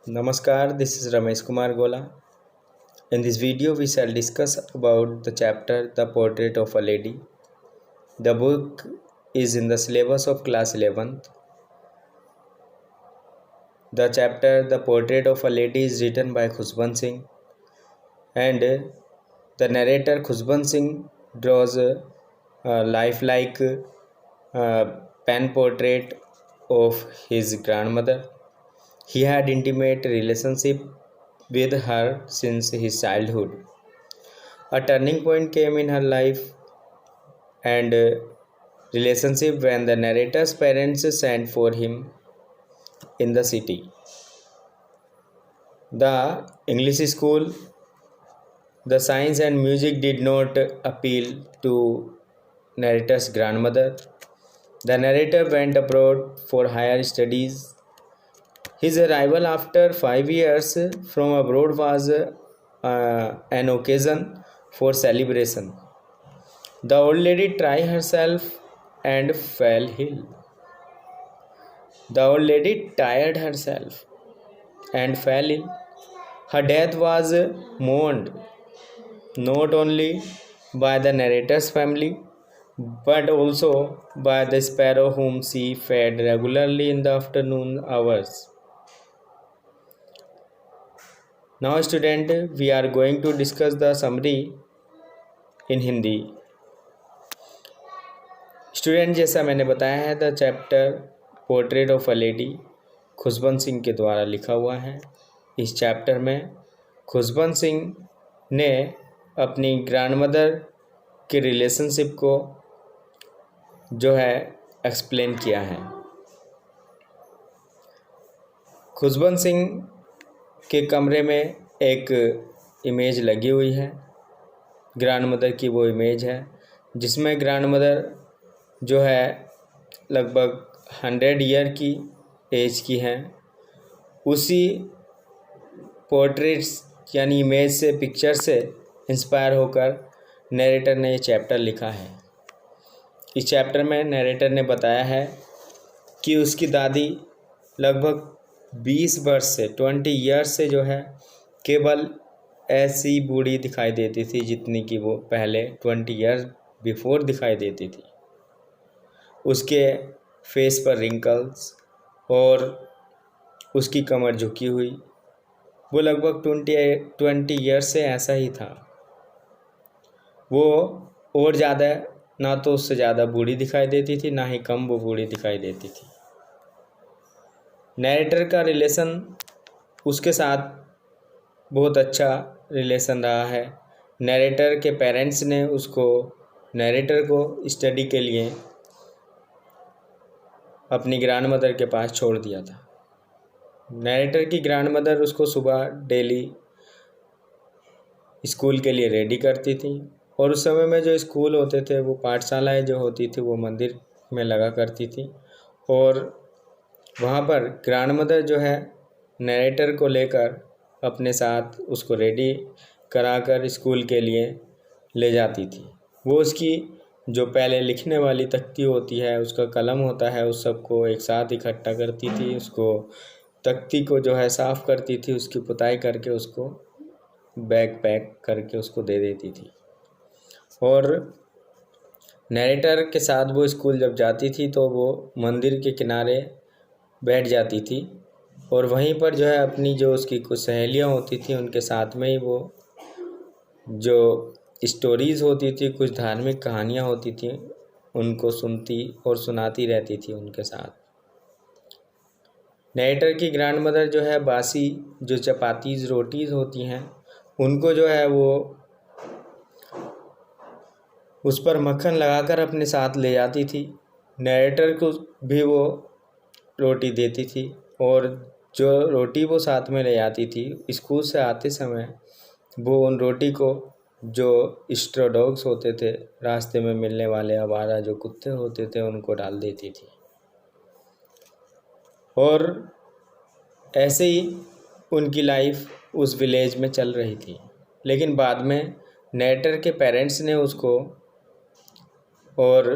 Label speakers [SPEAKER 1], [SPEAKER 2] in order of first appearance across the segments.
[SPEAKER 1] Namaskar, this is Ramesh Kumar Gola. In this video, we shall discuss about the chapter The Portrait of a Lady. The book is in the syllabus of class 11th. The chapter The Portrait of a Lady is written by Khushbant Singh, and the narrator Khushbant Singh draws a lifelike pen portrait of his grandmother. He had intimate relationship with her since his childhood. A turning point came in her life and relationship when the narrator's parents sent for him in the city. The English school, the science and music did not appeal to narrator's grandmother. The narrator went abroad for higher studies. His arrival after 5 years from abroad was an occasion for celebration. The old lady tried herself and fell ill. The old lady tired herself and fell ill. Her death was mourned not only by the narrator's family but also by the sparrow whom she fed regularly in the afternoon hours. Now student, we are going to discuss the summary in Hindi. Student, जैसा मैंने बताया है, the chapter portrait of a lady Khushwant Singh के द्वारा लिखा हुआ है। इस चैप्टर में खुशबंत सिंह ने अपनी ग्रैंडमदर के रिलेशनशिप को जो है एक्सप्लेन किया है। खुशबंत सिंह के कमरे में एक इमेज लगी हुई है, ग्रैंडमदर की वो इमेज है जिसमें ग्रैंडमदर जो है लगभग 100 ईयर की एज की हैं। उसी पोर्ट्रेट्स यानी इमेज से, पिक्चर से इंस्पायर होकर नरेटर ने ये चैप्टर लिखा है। इस चैप्टर में नरेटर ने बताया है कि उसकी दादी लगभग 20 वर्ष से 20 ईयर्स से जो है केवल ऐसी बूढ़ी दिखाई देती थी जितनी कि वो पहले 20 ईयर्स बिफोर दिखाई देती थी। उसके फेस पर रिंकल्स और उसकी कमर झुकी हुई, वो लगभग 20 ईयर्स से ऐसा ही था। वो और ज़्यादा ना तो उससे ज़्यादा बूढ़ी दिखाई देती थी, ना ही कम वो बूढ़ी दिखाई देती थी। नरेटर का रिलेशन उसके साथ बहुत अच्छा रिलेशन रहा है। नरेटर के पेरेंट्स ने नरेटर को स्टडी के लिए अपनी ग्रैंडमदर के पास छोड़ दिया था। नरेटर की ग्रैंडमदर उसको सुबह डेली स्कूल के लिए रेडी करती थी और उस समय में जो स्कूल होते थे, वो पाठशालाएं जो होती थी वो मंदिर में लगा करती थी और वहाँ पर ग्रैंडमदर जो है नरेटर को लेकर अपने साथ उसको रेडी कराकर स्कूल के लिए ले जाती थी। वो उसकी जो पहले लिखने वाली तख्ती होती है, उसका कलम होता है, उस सब को एक साथ इकट्ठा करती थी। उसको तख्ती को जो है साफ़ करती थी, उसकी पुताई करके उसको बैग पैक करके उसको दे देती थी। और नरेटर के साथ वो स्कूल जब जाती थी तो वो मंदिर के किनारे बैठ जाती थी और वहीं पर जो है अपनी जो उसकी कुछ सहेलियाँ होती थी उनके साथ में ही वो जो स्टोरीज़ होती थी, कुछ धार्मिक कहानियाँ होती थी, उनको सुनती और सुनाती रहती थी उनके साथ। नरेटर की ग्रैंडमदर जो है बासी जो चपातीज़ रोटीज़ होती हैं उनको जो है वो उस पर मक्खन लगाकर अपने साथ ले जाती थी। नरेटर को भी वो रोटी देती थी और जो रोटी वो साथ में ले जाती थी, स्कूल से आते समय वो उन रोटी को जो स्ट्रो डॉग्स होते थे, रास्ते में मिलने वाले आवारा जो कुत्ते होते थे, उनको डाल देती थी। और ऐसे ही उनकी लाइफ उस विलेज में चल रही थी। लेकिन बाद में नरेटर के पेरेंट्स ने उसको और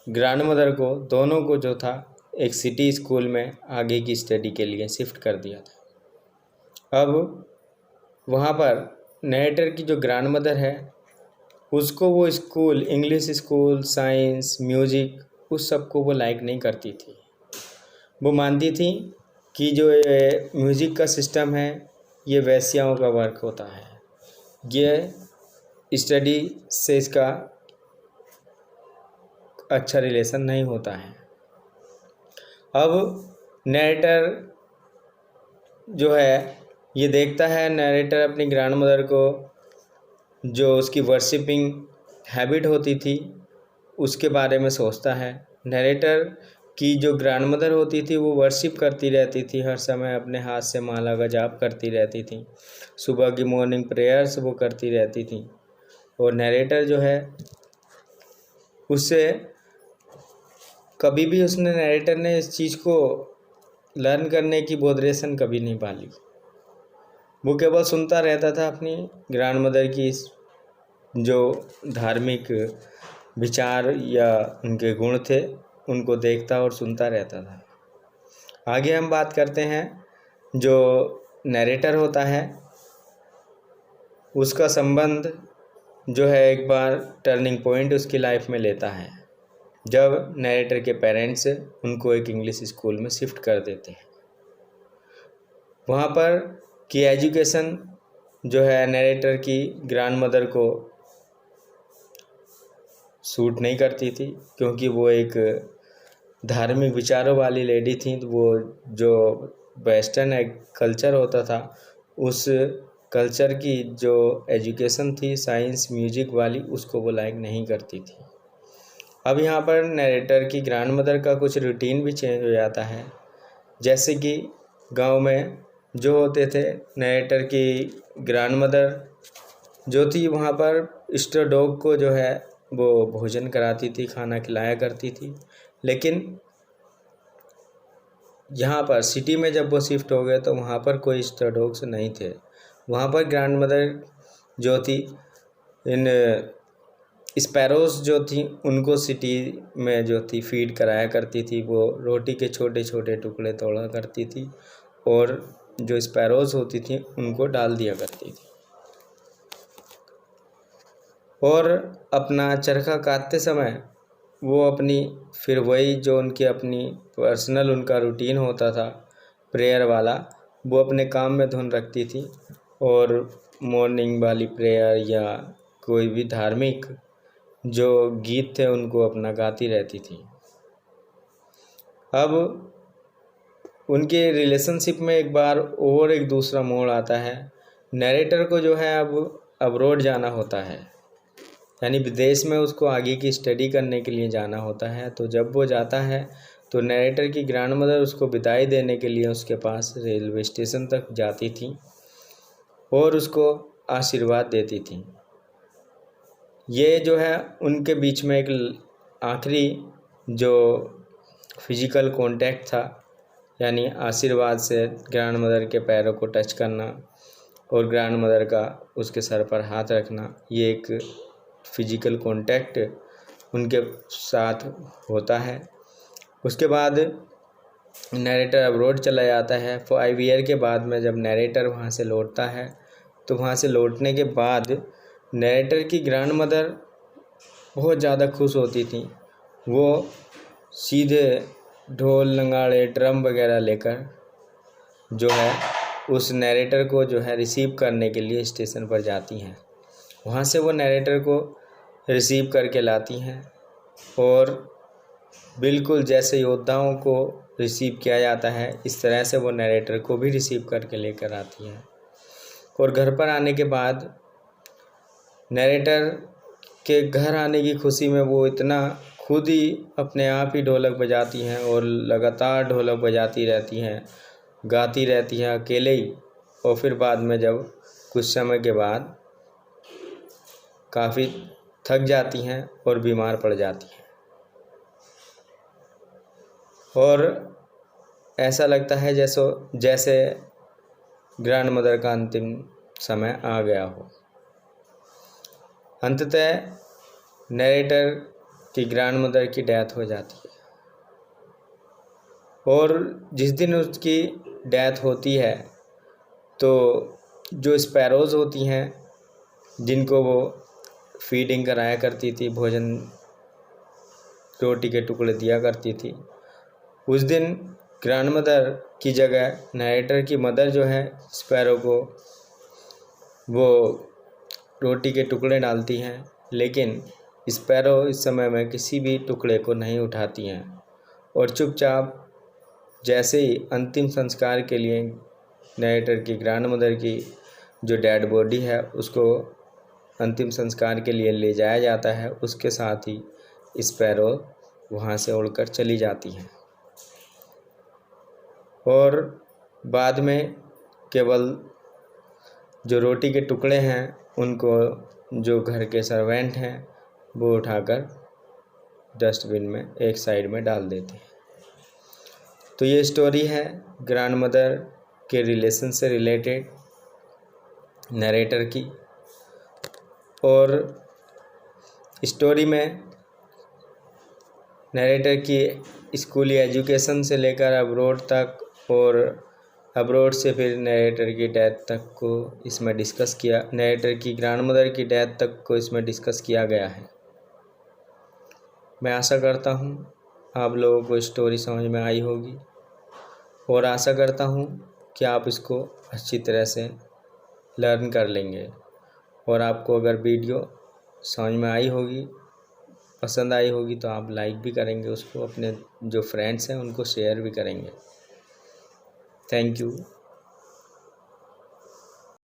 [SPEAKER 1] ग्रैंडमदर को, दोनों को जो था एक सिटी स्कूल में आगे की स्टडी के लिए शिफ्ट कर दिया था। अब वहाँ पर नरेटर की जो ग्रैंड मदर है उसको वो school, English school, science, music, उस सब को वो लाइक नहीं करती थी। वो मानती थी कि जो ये म्यूजिक का सिस्टम है ये वैश्याओं का वर्क होता है, ये स्टडी से इसका अच्छा रिलेशन नहीं होता है। अब नरेटर जो है ये देखता है, नरेटर अपनी ग्रैंड मदर को जो उसकी वर्शिपिंग हैबिट होती थी उसके बारे में सोचता है। नरेटर की जो ग्रैंड मदर होती थी वो वर्शिप करती रहती थी, हर समय अपने हाथ से माला का जाप करती रहती थी, सुबह की मॉर्निंग प्रेयर्स वो करती रहती थी। और नरेटर जो है उससे कभी भी नरेटर ने इस चीज़ को लर्न करने की मोटिवेशन कभी नहीं पाली। वो केवल सुनता रहता था अपनी ग्रैंड मदर की जो धार्मिक विचार या उनके गुण थे उनको देखता और सुनता रहता था। आगे हम बात करते हैं जो नरेटर होता है उसका संबंध जो है एक बार टर्निंग पॉइंट उसकी लाइफ में लेता है जब नरेटर के पेरेंट्स उनको एक इंग्लिश स्कूल में शिफ्ट कर देते हैं। वहाँ पर की एजुकेशन जो है नरेटर की ग्रैंड मदर को सूट नहीं करती थी, क्योंकि वो एक धार्मिक विचारों वाली लेडी थी। तो वो जो वेस्टर्न एक कल्चर होता था उस कल्चर की जो एजुकेशन थी साइंस म्यूजिक वाली उसको वो लाइक नहीं करती थी। अब यहाँ पर नरेटर की ग्रैंड मदर का कुछ रूटीन भी चेंज हो जाता है। जैसे कि गांव में जो होते थे, नरेटर की ग्रैंड मदर जो थी वहाँ पर स्टर डॉग को जो है वो भोजन कराती थी, खाना खिलाया करती थी। लेकिन यहाँ पर सिटी में जब वो शिफ्ट हो गए तो वहाँ पर कोई स्टर डॉग्स नहीं थे। वहाँ पर ग्रैंड मदर जो थी इन स्पैरोज जो थी उनको सिटी में जो थी फीड कराया करती थी। वो रोटी के छोटे छोटे टुकड़े तोड़ा करती थी और जो स्पैरोज होती थी उनको डाल दिया करती थी। और अपना चरखा काटते समय वो अपनी फिर वही जो उनकी अपनी पर्सनल उनका रूटीन होता था प्रेयर वाला, वो अपने काम में धुन रखती थी और मॉर्निंग वाली प्रेयर या कोई भी धार्मिक जो गीत थे उनको अपना गाती रहती थी। अब उनके रिलेशनशिप में एक बार और एक दूसरा मोड़ आता है। नरेटर को जो है अब अब्रॉड जाना होता है, यानी विदेश में उसको आगे की स्टडी करने के लिए जाना होता है। तो जब वो जाता है तो नरेटर की ग्रैंड मदर उसको विदाई देने के लिए उसके पास रेलवे स्टेशन तक जाती थी और उसको आशीर्वाद देती थी। ये जो है उनके बीच में एक आखिरी जो फिजिकल कांटेक्ट था, यानी आशीर्वाद से ग्रैंड मदर के पैरों को टच करना और ग्रैंड मदर का उसके सर पर हाथ रखना, ये एक फिजिकल कांटेक्ट उनके साथ होता है। उसके बाद नरेटर अब्रॉड चला जाता है। 5 ईयर के बाद में जब नरेटर वहाँ से लौटता है तो वहाँ से लौटने के बाद नरेटर की ग्रैंड मदर बहुत ज़्यादा खुश होती थी। वो सीधे ढोल नगाड़े ड्रम वगैरह लेकर जो है उस नरेटर को जो है रिसीव करने के लिए स्टेशन पर जाती हैं। वहाँ से वो नरेटर को रिसीव करके लाती हैं और बिल्कुल जैसे योद्धाओं को रिसीव किया जाता है इस तरह से वो नरेटर को भी रिसीव करके लेकर आती हैं। और घर पर आने के बाद नरेटर के घर आने की खुशी में वो इतना खुद ही अपने आप ही ढोलक बजाती हैं और लगातार ढोलक बजाती रहती हैं, गाती रहती हैं अकेले ही। और फिर बाद में जब कुछ समय के बाद काफ़ी थक जाती हैं और बीमार पड़ जाती हैं और ऐसा लगता है जैसे ग्रैंड मदर का अंतिम समय आ गया हो। अंततः नरेटर की ग्रैंड मदर की डेथ हो जाती है। और जिस दिन उसकी डेथ होती है तो जो स्पैरोज़ होती हैं जिनको वो फीडिंग कराया करती थी, भोजन रोटी के टुकड़े दिया करती थी, उस दिन ग्रैंडमदर की जगह नरेटर की मदर जो है स्पैरो को वो रोटी के टुकड़े डालती हैं, लेकिन स्पैरो इस समय में किसी भी टुकड़े को नहीं उठाती हैं और चुपचाप जैसे ही अंतिम संस्कार के लिए नरेटर की ग्रैंडमदर की जो डेड बॉडी है उसको अंतिम संस्कार के लिए ले जाया जाता है, उसके साथ ही स्पैरो वहाँ से उड़कर चली जाती हैं और बाद में केवल जो रोटी के टुकड़े हैं उनको जो घर के सर्वेंट हैं वो उठाकर डस्टबिन में एक साइड में डाल देते हैं। तो ये स्टोरी है ग्रैंडमदर के रिलेशन से रिलेटेड नरेटर की। और स्टोरी में नरेटर की स्कूली एजुकेशन से लेकर अब्रोड तक और अब्रोड से फिर नरेटर की डेथ तक को इसमें डिस्कस किया, नरेटर की ग्रैंडमदर की डेथ तक को इसमें डिस्कस किया गया है। मैं आशा करता हूँ आप लोगों को स्टोरी समझ में आई होगी और आशा करता हूँ कि आप इसको अच्छी तरह से लर्न कर लेंगे और आपको अगर वीडियो समझ में आई होगी, पसंद आई होगी तो आप लाइक भी करेंगे उसको, अपने जो फ्रेंड्स हैं उनको शेयर भी करेंगे। Thank you.